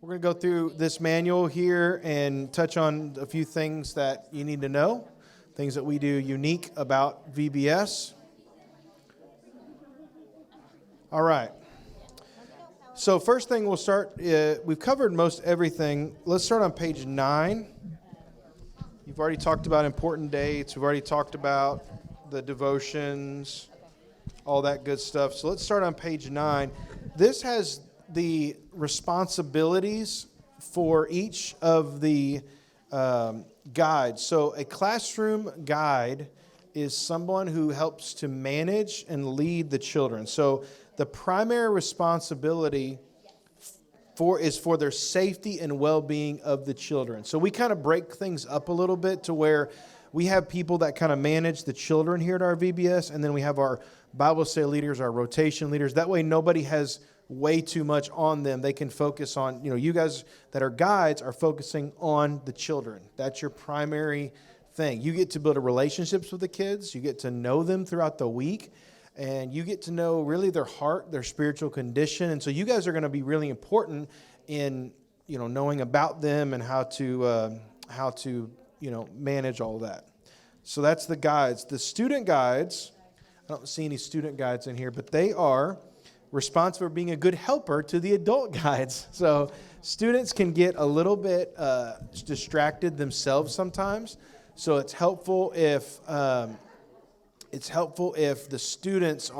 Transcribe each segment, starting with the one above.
We're going to go through this manual here and touch on a few things that you need to know, things that we do unique about VBS. All right. So first thing we'll start, we've covered most everything. Let's start on page 9. You've already talked about important dates. We've already talked about the devotions, all that good stuff. So let's start on page 9. This has the responsibilities for each of the guides. So a classroom guide is someone who helps to manage and lead the children. So the primary responsibility is for their safety and well-being of the children. So we kind of break things up a little bit to where we have people that kind of manage the children here at our VBS, and then we have our Bible study leaders, our rotation leaders. That way nobody has way too much on them. They can focus on, you guys that are guides are focusing on the children. That's your primary thing. You get to build relationships with the kids. You get to know them throughout the week. And you get to know really their heart, their spiritual condition. And so you guys are going to be really important in, knowing about them and how to manage all of that. So that's the guides. The student guides, I don't see any student guides in here, but they are responsible for being a good helper to the adult guides. So students can get a little bit distracted themselves sometimes. So it's helpful if the students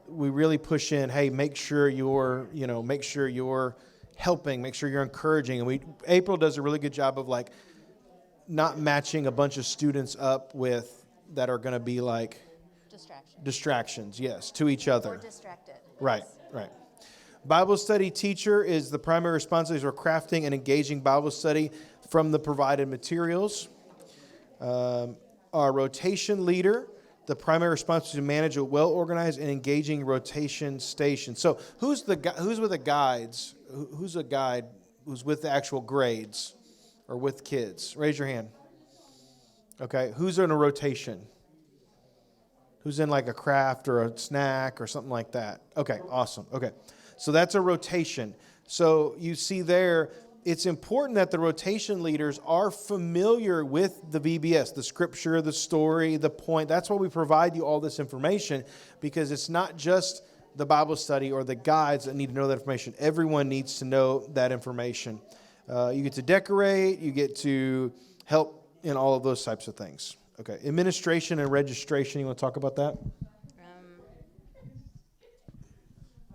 we really push in, hey, make sure you're helping, make sure you're encouraging. And April does a really good job of not matching a bunch of students up with that are going to be distractions, yes, to each other. Or distracted. Right. Bible study teacher is the primary responsibility for crafting and engaging Bible study from the provided materials. Our rotation leader, the primary responsibility to manage a well-organized and engaging rotation station. So who's with the guides? Who's a guide who's with the actual grades or with kids? Raise your hand. Okay. Who's in a rotation? Who's in a craft or a snack or something like that? Okay, awesome. Okay. So that's a rotation. So you see there, it's important that the rotation leaders are familiar with the VBS, the scripture, the story, the point. That's why we provide you all this information, because it's not just the Bible study or the guides that need to know that information. Everyone needs to know that information. You get to decorate. You get to help in all of those types of things. Okay. Administration and registration. You want to talk about that?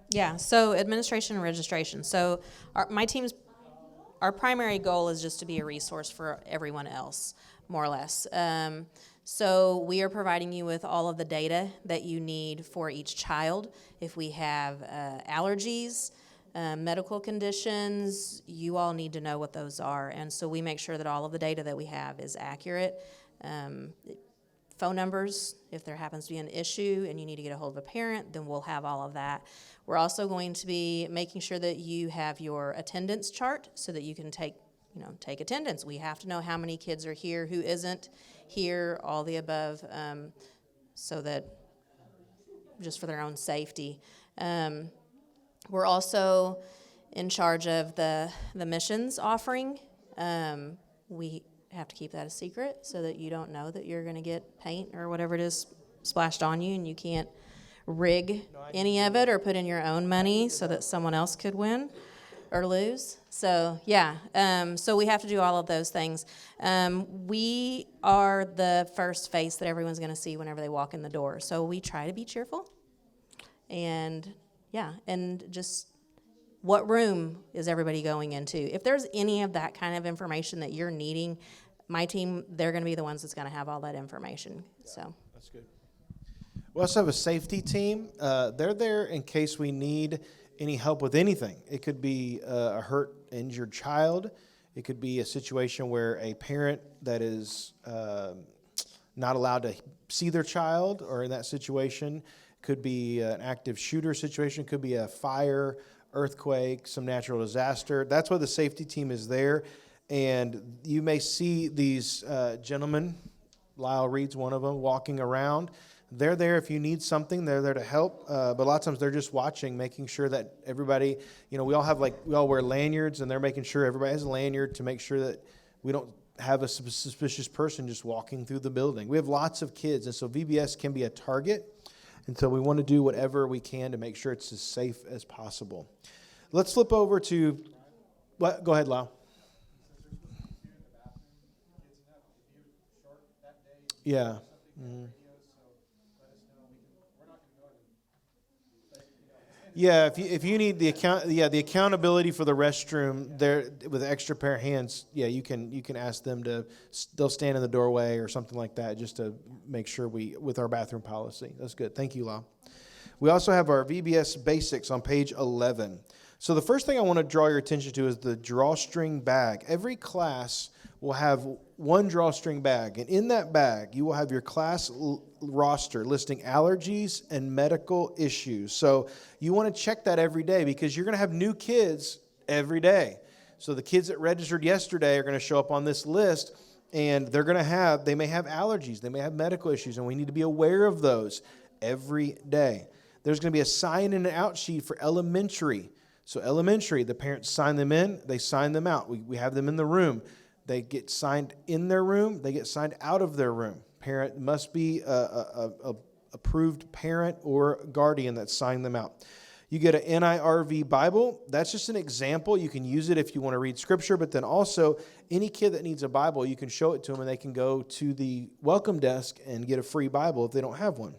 Yeah. So administration and registration. So our primary goal is just to be a resource for everyone else, more or less. So we are providing you with all of the data that you need for each child. If we have allergies, medical conditions, you all need to know what those are. And so we make sure that all of the data that we have is accurate. Phone numbers, if there happens to be an issue and you need to get a hold of a parent, then we'll have all of that. We're also going to be making sure that you have your attendance chart so that you can take attendance. We have to know how many kids are here, who isn't here, all the above, so that just for their own safety. We're also in charge of the missions offering. We have to keep that a secret so that you don't know that you're going to get paint or whatever it is splashed on you, and you can't rig any of it or put in your own money so that someone else could win or lose. So, yeah. So we have to do all of those things. We are the first face that everyone's going to see whenever they walk in the door. So we try to be cheerful. And, and just what room is everybody going into? If there's any of that kind of information that you're needing, my team, they're going to be the ones that's going to have all that information. So that's good. We also have a safety team. They're there in case we need any help with anything. It could be a hurt, injured child. It could be a situation where a parent that is not allowed to see their child, or in that situation, could be an active shooter situation, could be a fire, earthquake, some natural disaster. That's why the safety team is there. And you may see these gentlemen, Lyle Reed's one of them, walking around. They're there if you need something. They're there to help. But a lot of times they're just watching, making sure that everybody, we all wear lanyards, and they're making sure everybody has a lanyard to make sure that we don't have a suspicious person just walking through the building. We have lots of kids, and so VBS can be a target. And so we want to do whatever we can to make sure it's as safe as possible. Let's flip over to, what? Go ahead, Lau. Yeah. Mm-hmm. Yeah, if you need the accountability for the restroom there with extra pair of hands, you can ask them they'll stand in the doorway or something like that just to make sure with our bathroom policy. That's good. Thank you, Lau. We also have our VBS basics on page 11. So the first thing I want to draw your attention to is the drawstring bag. Every class will have one drawstring bag, and in that bag, you will have your class roster listing allergies and medical issues. So you want to check that every day because you're going to have new kids every day. So the kids that registered yesterday are going to show up on this list, and they may have allergies, they may have medical issues, and we need to be aware of those every day. There's going to be a sign in and out sheet for elementary. So elementary, the parents sign them in, they sign them out. We have them in the room. They get signed in their room, they get signed out of their room. Parent must be a approved parent or guardian that's signing them out. You get an NIRV Bible. That's just an example. You can use it if you want to read Scripture, but then also any kid that needs a Bible, you can show it to them and they can go to the welcome desk and get a free Bible if they don't have one.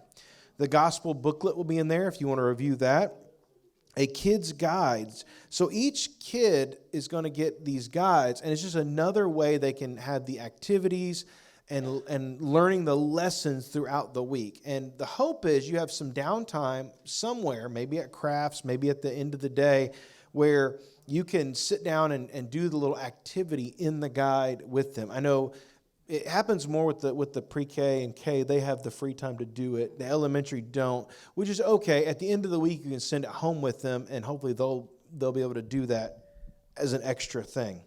The gospel booklet will be in there if you want to review that. A kid's guides. So each kid is going to get these guides, and it's just another way they can have the activities and learning the lessons throughout the week. And the hope is you have some downtime somewhere, maybe at crafts, maybe at the end of the day, where you can sit down and do the little activity in the guide with them. I know it happens more with the pre-K and K. They have the free time to do it. The elementary don't, which is okay. At the end of the week, you can send it home with them, and hopefully they'll be able to do that as an extra thing.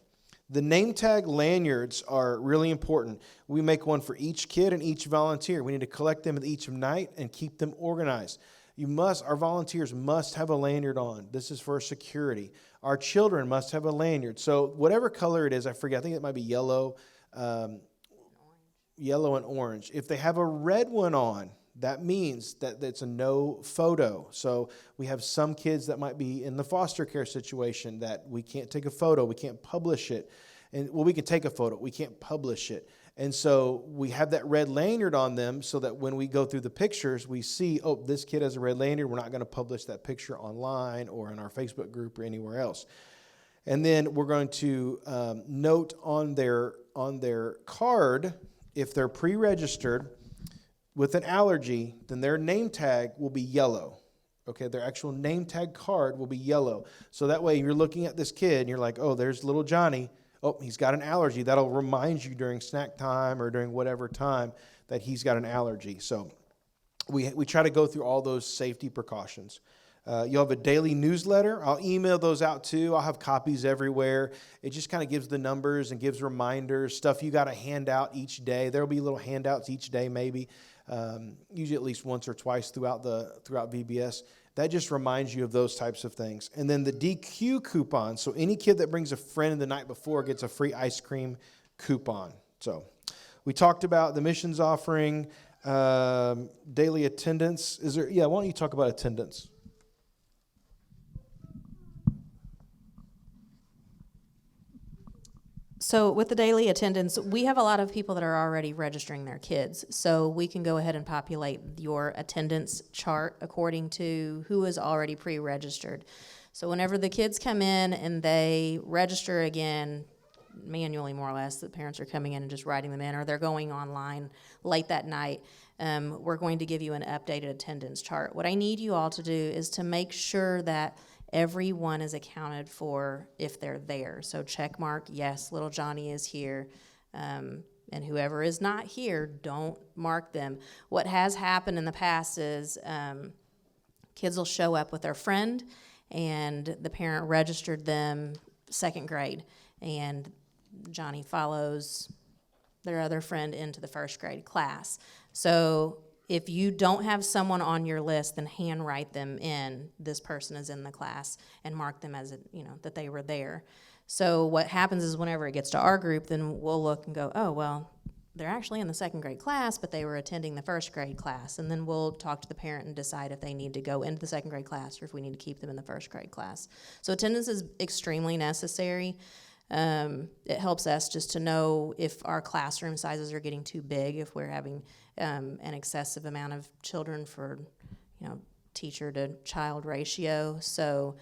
The name tag lanyards are really important. We make one for each kid and each volunteer. We need to collect them at each night and keep them organized. Our volunteers must have a lanyard on. This is for security. Our children must have a lanyard. So whatever color it is, I forget. I think it might be yellow. Yellow and orange. If they have a red one on, that means that it's a no photo. So we have some kids that might be in the foster care situation that we can't take a photo, we can't publish it. We can take a photo, we can't publish it. And so we have that red lanyard on them so that when we go through the pictures, we see, this kid has a red lanyard. We're not going to publish that picture online or in our Facebook group or anywhere else. And then we're going to note on their card, if they're pre-registered with an allergy, then their name tag will be yellow. Okay, their actual name tag card will be yellow. So that way you're looking at this kid and you're like, there's little Johnny. He's got an allergy. That'll remind you during snack time or during whatever time that he's got an allergy. So we try to go through all those safety precautions. You'll have a daily newsletter. I'll email those out too. I'll have copies everywhere. It just kind of gives the numbers and gives reminders, stuff you got to hand out each day. There will be little handouts each day maybe, usually at least once or twice throughout VBS. That just reminds you of those types of things. And then the DQ coupon. So any kid that brings a friend the night before gets a free ice cream coupon. So we talked about the missions offering, daily attendance. Why don't you talk about attendance? So with the daily attendance, we have a lot of people that are already registering their kids. So we can go ahead and populate your attendance chart according to who is already pre-registered. So whenever the kids come in and they register again, manually more or less, the parents are coming in and just writing them in, or they're going online late that night, we're going to give you an updated attendance chart. What I need you all to do is to make sure that everyone is accounted for if they're there. So check mark, yes, little Johnny is here. And whoever is not here, don't mark them. What has happened in the past is kids will show up with their friend, and the parent registered them second grade, and Johnny follows their other friend into the first grade class. So If you don't have someone on your list, then handwrite them in, this person is in the class, and mark them as, that they were there. So what happens is whenever it gets to our group, then we'll look and go, oh, well, they're actually in the second grade class, but they were attending the first grade class. And then we'll talk to the parent and decide if they need to go into the second grade class or if we need to keep them in the first grade class. So attendance is extremely necessary. It helps us just to know if our classroom sizes are getting too big, if we're having an excessive amount of children for, teacher to child ratio. So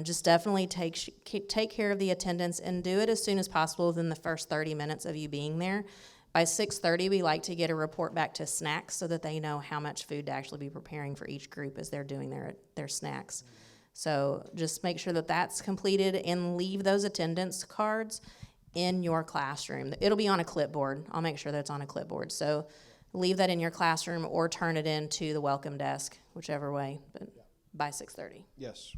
just definitely take care of the attendance and do it as soon as possible within the first 30 minutes of you being there. By 6:30, we like to get a report back to snacks so that they know how much food to actually be preparing for each group as they're doing their snacks. So just make sure that that's completed and leave those attendance cards in your classroom. It'll be on a clipboard. I'll make sure that it's on a clipboard. So leave that in your classroom or turn it into the welcome desk, whichever way, but by 6:30. Yes.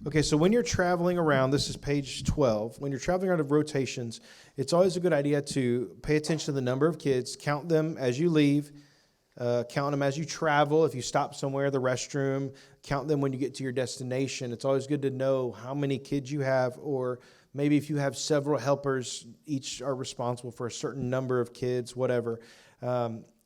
Okay, so when you're traveling around, this is page 12, when you're traveling around of rotations, it's always a good idea to pay attention to the number of kids, count them as you leave, count them as you travel. If you stop somewhere, the restroom, count them when you get to your destination. It's always good to know how many kids you have, or maybe if you have several helpers, each are responsible for a certain number of kids, whatever.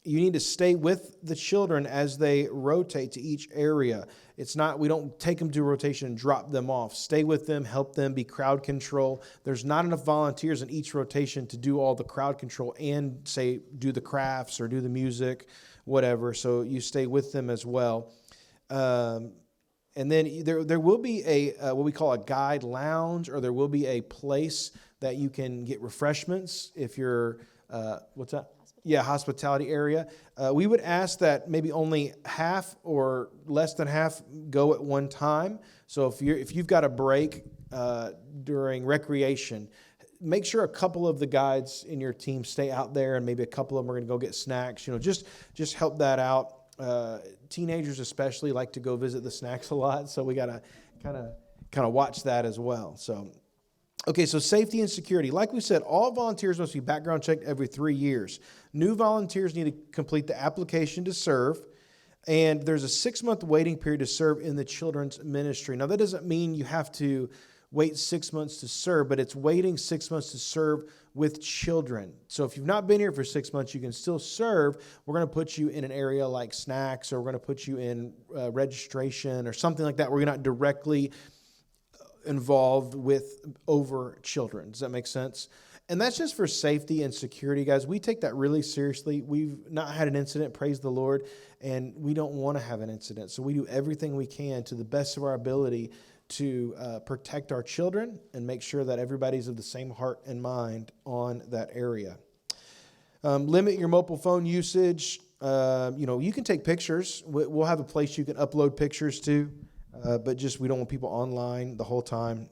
You need to stay with the children as they rotate to each area. It's not, we don't take them to rotation and drop them off. Stay with them, help them, be crowd control. There's not enough volunteers in each rotation to do all the crowd control and, say, do the crafts or do the music, whatever. So you stay with them as well. And then there will be a what we call a guide lounge, or there will be a place that you can get refreshments if you're, what's that? Yeah, hospitality area. We would ask that maybe only half or less than half go at one time. So if you've got a break during recreation, make sure a couple of the guides in your team stay out there, and maybe a couple of them are going to go get snacks. Just help that out. Teenagers especially like to go visit the snacks a lot, so we got to kind of watch that as well. So. Okay, so safety and security. Like we said, all volunteers must be background checked every 3 years. New volunteers need to complete the application to serve, and there's a 6-month waiting period to serve in the children's ministry. Now, that doesn't mean you have to wait 6 months to serve, but it's waiting 6 months to serve with children. So if you've not been here for 6 months, you can still serve. We're going to put you in an area like snacks, or we're going to put you in registration or something like that where you're not directly involved with over children. Does that make sense? And that's just for safety and security, guys. We take that really seriously. We've not had an incident, praise the Lord, and we don't want to have an incident. So we do everything we can to the best of our ability to protect our children and make sure that everybody's of the same heart and mind on that area. Limit your mobile phone usage. You can take pictures. We'll have a place you can upload pictures to. But just we don't want people online the whole time.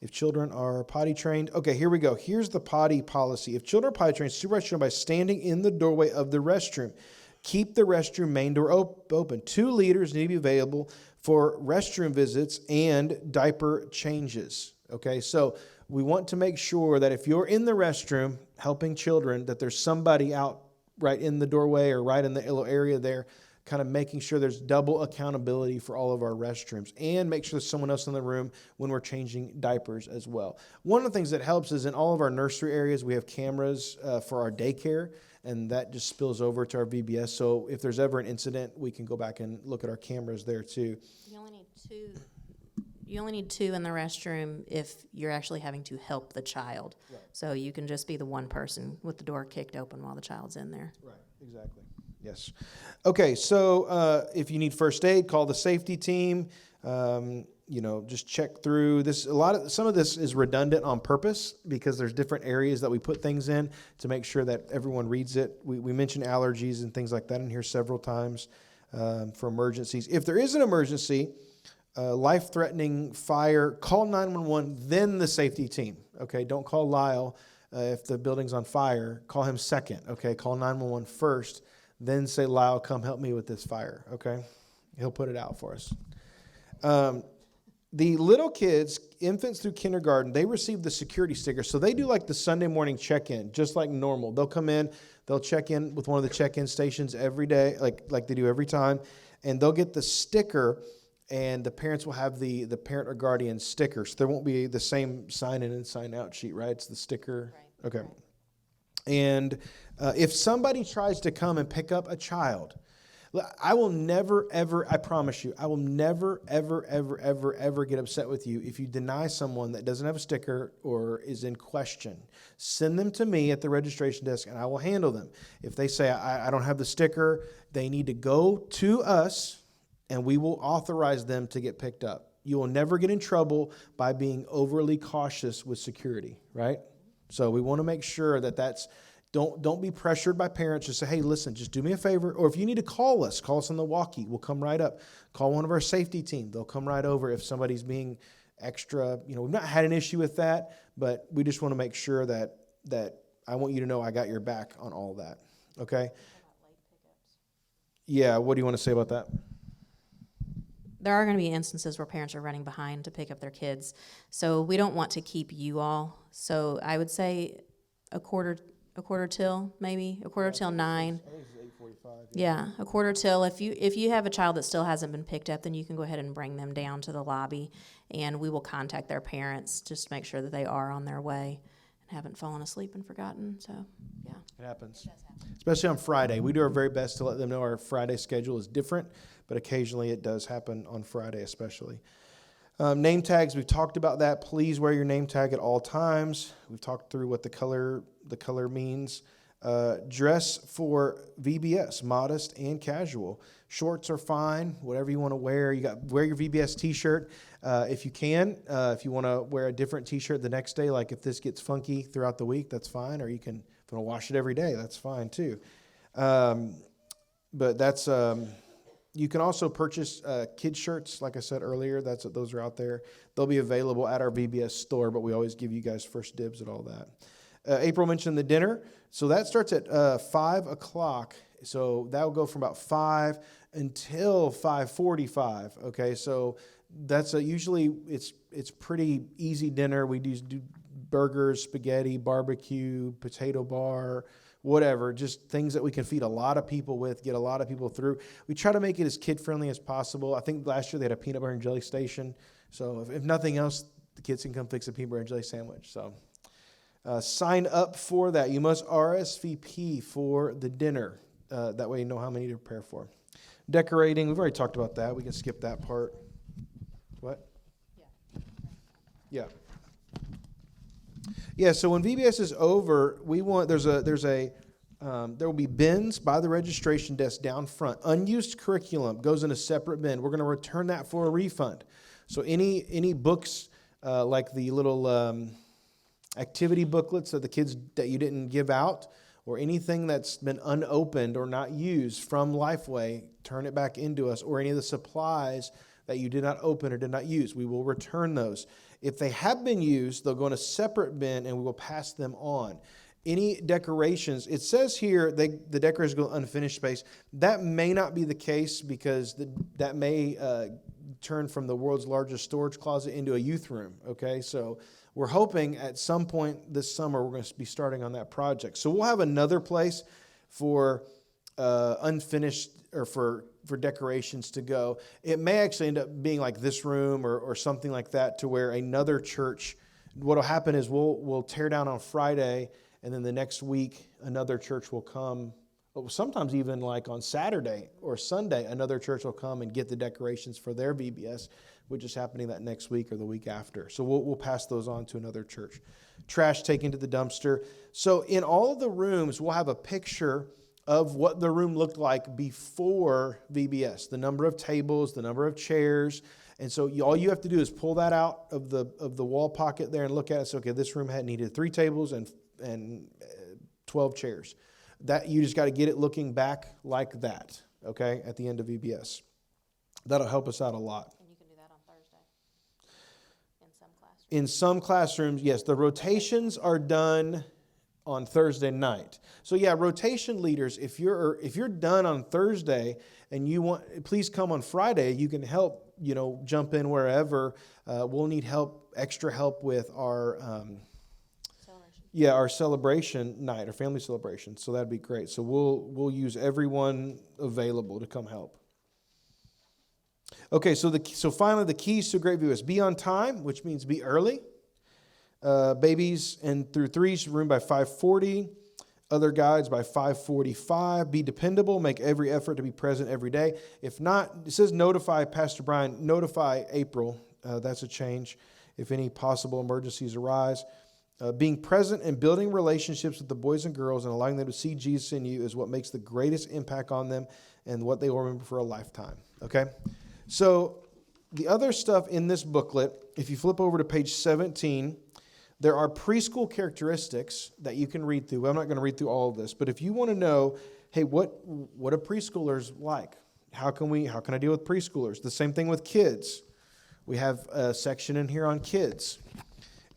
If children are potty trained. Okay, here we go. Here's the potty policy. If children are potty trained, supervise children by standing in the doorway of the restroom. Keep the restroom main door open. 2 leaders need to be available for restroom visits and diaper changes. Okay, so we want to make sure that if you're in the restroom helping children, that there's somebody out right in the doorway or right in the little area there, kind of making sure there's double accountability for all of our restrooms, and make sure there's someone else in the room when we're changing diapers as well. One of the things that helps is in all of our nursery areas, we have cameras for our daycare, and that just spills over to our VBS. So if there's ever an incident, we can go back and look at our cameras there too. You only need two in the restroom if you're actually having to help the child. Right. So you can just be the one person with the door kicked open while the child's in there. Right, exactly. Yes. Okay, so if you need first aid, call the safety team. Just check through this. Some of this is redundant on purpose because there's different areas that we put things in to make sure that everyone reads it. We mentioned allergies and things like that in here several times for emergencies. If there is an emergency, life-threatening fire, call 911, then the safety team. Okay, don't call Lyle if the building's on fire. Call him second. Okay, call 911 first. Then say, Lyle, come help me with this fire, okay? He'll put it out for us. The little kids, infants through kindergarten, they receive the security sticker. So they do like the Sunday morning check-in, just like normal. They'll come in, They'll check in with one of the check-in stations every day, like they do every time, and they'll get the sticker, and the parents will have the parent or guardian sticker. So there won't be the same sign-in and sign-out sheet, right? It's the sticker. Right. Okay. And if somebody tries to come and pick up a child, I will never, ever, I promise you, I will never, ever, ever, ever, ever get upset with you if you deny someone that doesn't have a sticker or is in question. Send them to me at the registration desk, and I will handle them. If they say, I don't have the sticker, they need to go to us, and we will authorize them to get picked up. You will never get in trouble by being overly cautious with security, right? So we want to make sure that that's... Don't be pressured by parents. Just say, hey, listen, just do me a favor. Or if you need to call us on the walkie. We'll come right up. Call one of our safety team. They'll come right over if somebody's being extra. We've not had an issue with that, but we just want to make sure that I want you to know I got your back on all that. Okay? Yeah, what do you want to say about that? There are going to be instances where parents are running behind to pick up their kids. So we don't want to keep you all. So I would say a quarter till, maybe a quarter till 9. I think it's 8:45. Yeah, a quarter till. If you have a child that still hasn't been picked up, then you can go ahead and bring them down to the lobby, and we will contact their parents just to make sure that they are on their way and haven't fallen asleep and forgotten. So, yeah. It happens. Especially on Friday. We do our very best to let them know our Friday schedule is different, but occasionally it does happen on Friday especially. Name tags, we've talked about that. Please wear your name tag at all times. We've talked through what the color means. Dress for VBS, modest and casual. Shorts are fine, whatever you want to wear. Wear your VBS t-shirt if you can. If you want to wear a different t-shirt the next day, like if this gets funky throughout the week, that's fine. Or if you want to wash it every day, that's fine too. But that's... You can also purchase kids' shirts, like I said earlier. Those are out there. They'll be available at our VBS store, but we always give you guys first dibs at all that. April mentioned the dinner. So that starts at 5 o'clock. So that will go from about 5 until 5:45. Okay, so that's usually it's pretty easy dinner. We do burgers, spaghetti, barbecue, potato bar, whatever, just things that we can feed a lot of people with, get a lot of people through. We try to make it as kid-friendly as possible. I think last year they had a peanut butter and jelly station. So if nothing else, the kids can come fix a peanut butter and jelly sandwich. So sign up for that. You must RSVP for the dinner. That way you know how many to prepare for. Decorating, we've already talked about that. We can skip that part. What? Yeah. Yeah, so when VBS is over, there will be bins by the registration desk down front. Unused curriculum goes in a separate bin. We're going to return that for a refund. So any books like the little activity booklets of the kids that you didn't give out, or anything that's been unopened or not used from Lifeway, turn it back into us, or any of the supplies that you did not open or did not use. We will return those. If they have been used, they'll go in a separate bin and we will pass them on. Any decorations, it says here the decorations go unfinished space. That may not be the case because that may turn from the world's largest storage closet into a youth room, okay? So we're hoping at some point this summer we're going to be starting on that project. So we'll have another place for unfinished or for decorations to go. It may actually end up being like this room or something like that, to where another church, what will happen is we'll tear down on Friday, and then the next week another church will come. Sometimes even like on Saturday or Sunday, another church will come and get the decorations for their VBS, which is happening that next week or the week after. So we'll pass those on to another church. Trash taken to the dumpster. So in all of the rooms, we'll have a picture of what the room looked like before VBS, the number of tables, the number of chairs. And so all you have to do is pull that out of the wall pocket there and look at it. So, okay, this room needed 3 tables and 12 chairs. That you just got to get it looking back like that, okay, at the end of VBS. That'll help us out a lot. And you can do that on Thursday in some classrooms. In some classrooms, yes. The rotations are done on Thursday night. So yeah, rotation leaders, if you're done on Thursday and please come on Friday. You can help, jump in wherever. We'll need extra help with our Yeah, our celebration night, our family celebration. So that'd be great. So we'll use everyone available to come help. Okay, so finally the keys to a great view is be on time, which means be early. Babies and through threes, room by 5:40. Other guides by 5:45. Be dependable. Make every effort to be present every day. If not, it says notify Pastor Brian. Notify April. That's a change if any possible emergencies arise. Being present and building relationships with the boys and girls and allowing them to see Jesus in you is what makes the greatest impact on them and what they will remember for a lifetime. Okay? So the other stuff in this booklet, if you flip over to page 17, there are preschool characteristics that you can read through. I'm not going to read through all of this, but if you want to know, hey, what are preschoolers like? How can I deal with preschoolers? The same thing with kids. We have a section in here on kids.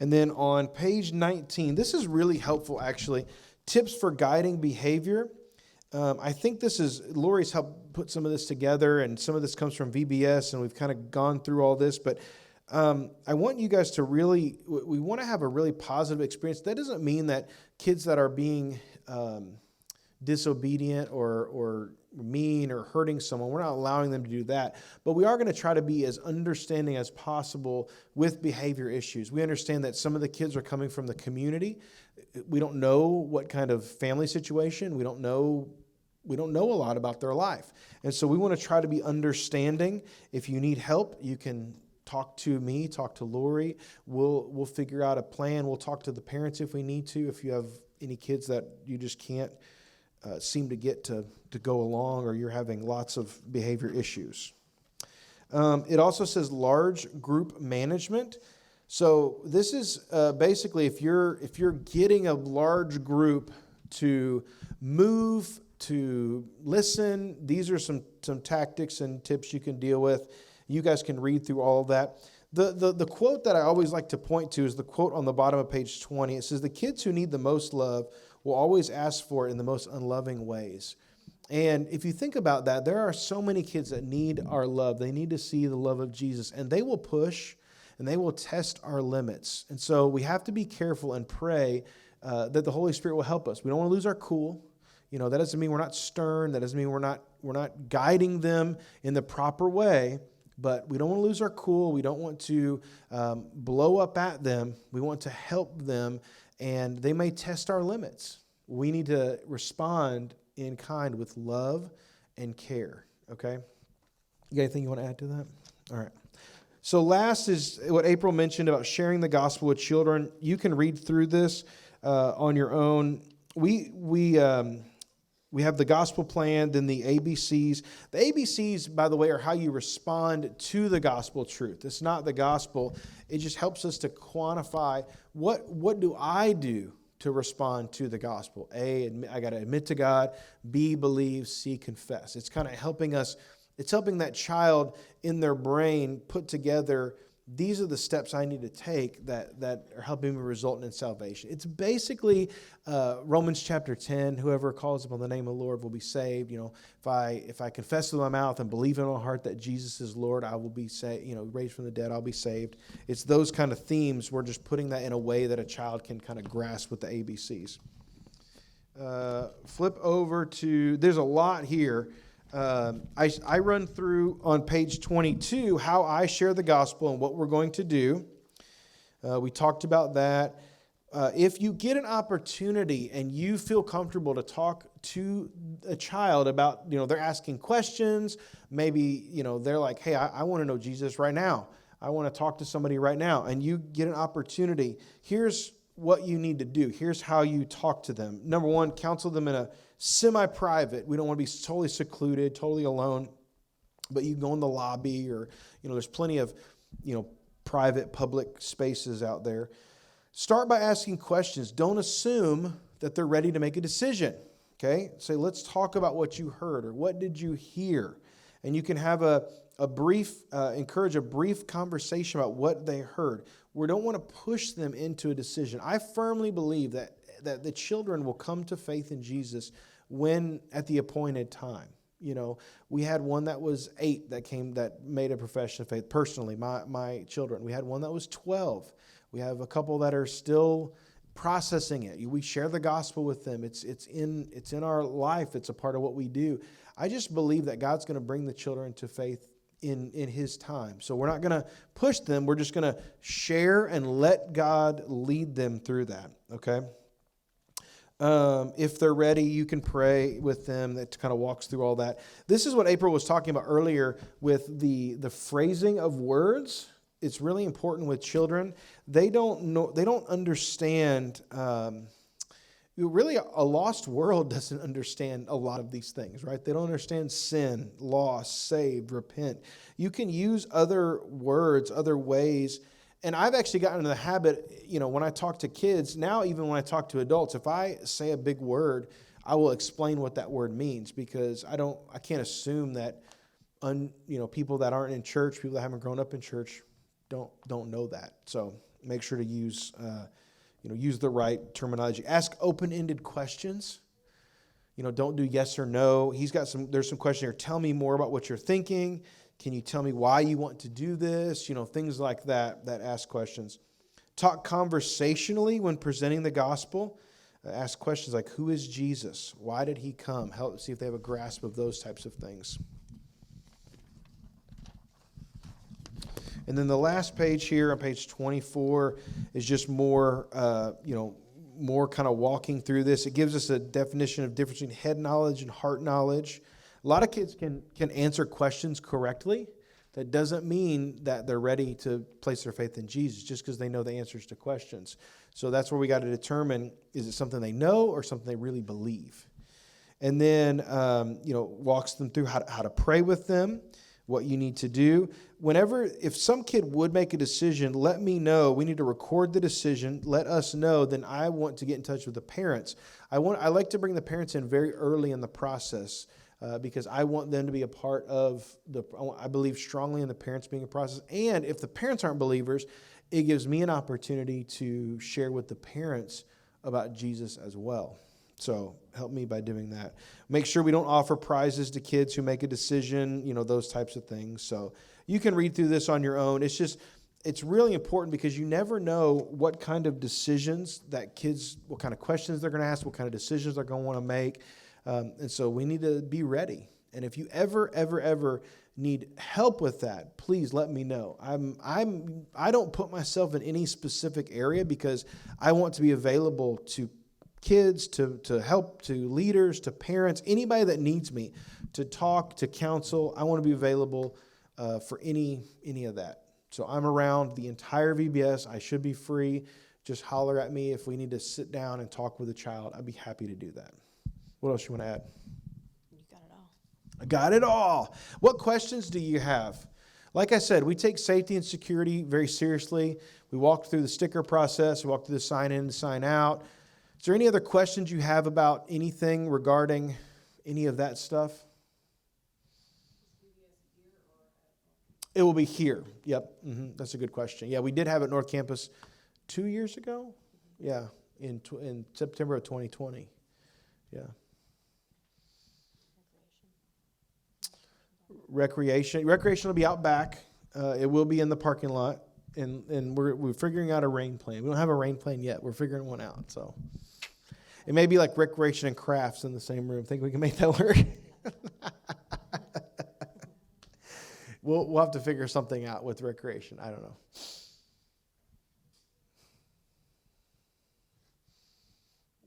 And then on page 19, this is really helpful actually. Tips for guiding behavior. I think Lori's helped put some of this together, and some of this comes from VBS, and we've kind of gone through all this, but I want you guys to we want to have a really positive experience. That doesn't mean that kids that are being disobedient or mean or hurting someone, we're not allowing them to do that. But we are going to try to be as understanding as possible with behavior issues. We understand that some of the kids are coming from the community. We don't know what kind of family situation. We don't know a lot about their life. And so we want to try to be understanding. If you need help, you can talk to me, talk to Lori. We'll figure out a plan. We'll talk to the parents if we need to. If you have any kids that you just can't seem to get to go along, or you're having lots of behavior issues. It also says large group management. So this is basically if you're getting a large group to move, to listen, these are some tactics and tips you can deal with. You guys can read through all of that. The quote that I always like to point to is the quote on the bottom of page 20. It says, "The kids who need the most love will always ask for it in the most unloving ways." And if you think about that, there are so many kids that need our love. They need to see the love of Jesus, and they will push and they will test our limits. And so we have to be careful and pray that the Holy Spirit will help us. We don't want to lose our cool. That doesn't mean we're not stern. That doesn't mean we're not guiding them in the proper way. But we don't want to lose our cool. We don't want to blow up at them. We want to help them, and they may test our limits. We need to respond in kind with love and care, okay? You got anything you want to add to that? All right. So last is what April mentioned about sharing the gospel with children. You can read through this on your own. We have the gospel plan, then the ABCs. The ABCs, by the way, are how you respond to the gospel truth. It's not the gospel. It just helps us to quantify what do I do to respond to the gospel. A, I got to admit to God. B, believe. C, confess. It's kind of helping us. It's helping that child in their brain put together, these are the steps I need to take that are helping me result in salvation. It's basically Romans chapter 10, whoever calls upon the name of the Lord will be saved. If I confess with my mouth and believe in my heart that Jesus is Lord, I will be saved, raised from the dead, I'll be saved. It's those kind of themes. We're just putting that in a way that a child can kind of grasp with the ABCs. Flip over to, there's a lot here. I run through on page 22 how I share the gospel and what we're going to do. We talked about that. If you get an opportunity and you feel comfortable to talk to a child about, they're asking questions, maybe, they're like, hey, I want to know Jesus right now. I want to talk to somebody right now. And you get an opportunity. Here's what you need to do. Here's how you talk to them. Number one, counsel them in a semi-private. We don't want to be totally secluded, totally alone, but you can go in the lobby or, there's plenty of, private public spaces out there. Start by asking questions. Don't assume that they're ready to make a decision. Okay? Say, let's talk about what you heard or what did you hear? And you can have encourage a brief conversation about what they heard. We don't want to push them into a decision. I firmly believe that the children will come to faith in Jesus when at the appointed time. We had one that was 8 that made a profession of faith. Personally, my children. We had one that was 12. We have a couple that are still processing it. We share the gospel with them. It's in our life. It's a part of what we do. I just believe that God's going to bring the children to faith in His time. So we're not going to push them. We're just going to share and let God lead them through that. Okay. If they're ready, you can pray with them. That kind of walks through all that. This is what April was talking about earlier with the phrasing of words. It's really important with children. They don't know. They don't understand. Really, a lost world doesn't understand a lot of these things, right? They don't understand sin, loss, saved, repent. You can use other words, other ways. And I've actually gotten into the habit, when I talk to kids, now even when I talk to adults, if I say a big word, I will explain what that word means, because I can't assume that people that aren't in church, people that haven't grown up in church, don't know that. So make sure to use the right terminology. Ask open-ended questions. Don't do yes or no. There's some question here. Tell me more about what you're thinking. Can you tell me why you want to do this? Things like that ask questions. Talk conversationally when presenting the gospel. Ask questions like, who is Jesus? Why did He come? Help see if they have a grasp of those types of things. And then the last page here on page 24 is just more, more kind of walking through this. It gives us a definition of difference between head knowledge and heart knowledge. A lot of kids can answer questions correctly. That doesn't mean that they're ready to place their faith in Jesus just because they know the answers to questions. So that's where we got to determine, is it something they know or something they really believe? And then, walks them through how to pray with them, what you need to do. If some kid would make a decision, let me know. We need to record the decision. Let us know. Then I want to get in touch with the parents. I like to bring the parents in very early in the process because I want them to be a part of I believe strongly in the parents being a process. And if the parents aren't believers, it gives me an opportunity to share with the parents about Jesus as well. So help me by doing that. Make sure we don't offer prizes to kids who make a decision, those types of things. So you can read through this on your own. It's really important because you never know what kind of decisions what kind of questions they're going to ask, what kind of decisions they're going to want to make. And so we need to be ready. And if you ever need help with that, please let me know. I don't put myself in any specific area because I want to be available to kids, to help, to leaders, to parents, anybody that needs me to talk, to counsel. I want to be available for any of that. So I'm around the entire VBS. I should be free. Just holler at me if we need to sit down and talk with a child. I'd be happy to do that. What else you want to add? You got it all. I got it all. What questions do you have? Like I said, we take safety and security very seriously. We walked through the sticker process. We walked through the sign in and sign out. Is there any other questions you have about anything regarding any of that stuff? It will be here. Yep. That's a good question. Yeah, we did have it at North Campus 2 years ago. Yeah, in September of 2020. Yeah. Recreation will be out back. It will be in the parking lot, and we're figuring out a rain plan. We don't have a rain plan yet. We're figuring one out. So it may be like recreation and crafts in the same room. Think we can make that work? We'll have to figure something out with recreation. I don't know.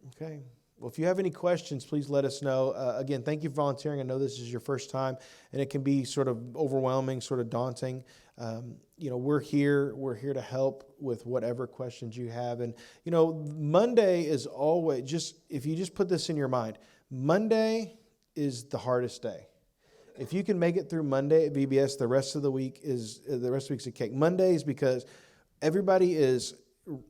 Okay. Well, if you have any questions, please let us know. Again, thank you for volunteering. I know this is your first time, and it can be sort of overwhelming, sort of daunting. We're here to help with whatever questions you have. And, Monday is always, if you just put this in your mind, Monday is the hardest day. If you can make it through Monday at VBS, the rest of the week's a cake. Mondays, because everybody is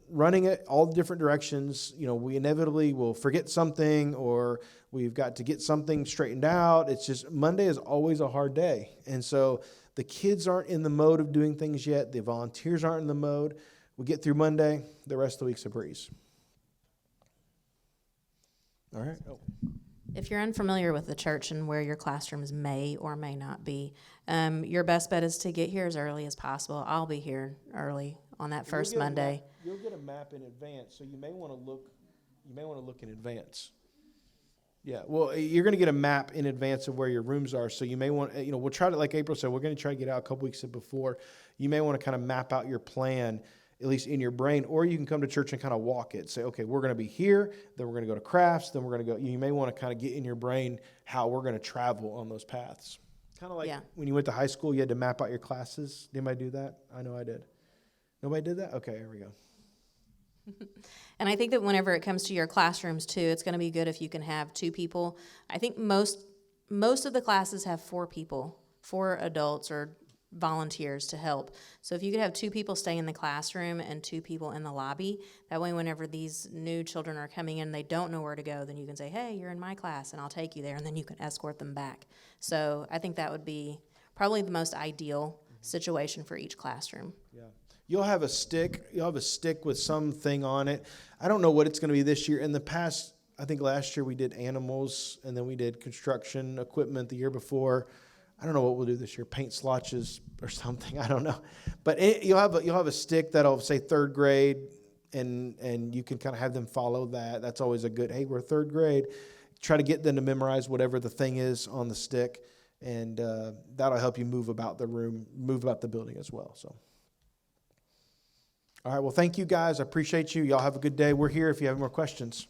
running it all different directions. We inevitably will forget something, or we've got to get something straightened out. It's just Monday is always a hard day. And so the kids aren't in the mode of doing things yet. The volunteers aren't in the mode. We get through Monday, the rest of the week's a breeze. All right. Oh. If you're unfamiliar with the church and where your classrooms may or may not be, your best bet is to get here as early as possible. I'll be here early on that first Monday. You'll get get a map in advance, so you may want to look in advance. Yeah, well, you're going to get a map in advance of where your rooms are, so you may want, we'll try to, like April said, we're going to try to get out a couple weeks before. You may want to kind of map out your plan, at least in your brain, or you can come to church and kind of walk it. Say, okay, we're going to be here, then we're going to go to crafts, then we're going to go. You may want to kind of get in your brain how we're going to travel on those paths. Kind of like when you went to high school, you had to map out your classes. Did anybody do that? I know I did. Nobody did that? Okay, here we go. And I think that whenever it comes to your classrooms too, it's going to be good if you can have 2 people. I think most of the classes have 4 people, 4 adults or volunteers to help. So if you could have 2 people stay in the classroom and 2 people in the lobby, that way whenever these new children are coming in, they don't know where to go, then you can say, hey, you're in my class and I'll take you there, and then you can escort them back. So I think that would be probably the most ideal situation for each classroom. Yeah. You'll have a stick with something on it. I don't know what it's going to be this year. In the past, I think last year we did animals, and then we did construction equipment the year before. I don't know what we'll do this year, paint splotches or something. I don't know. But you'll have a stick that'll say 3rd grade, and you can kind of have them follow that. That's always a good, hey, we're 3rd grade. Try to get them to memorize whatever the thing is on the stick, and that'll help you move about the room, move about the building as well. So. All right, well, thank you, guys. I appreciate you. Y'all have a good day. We're here if you have more questions.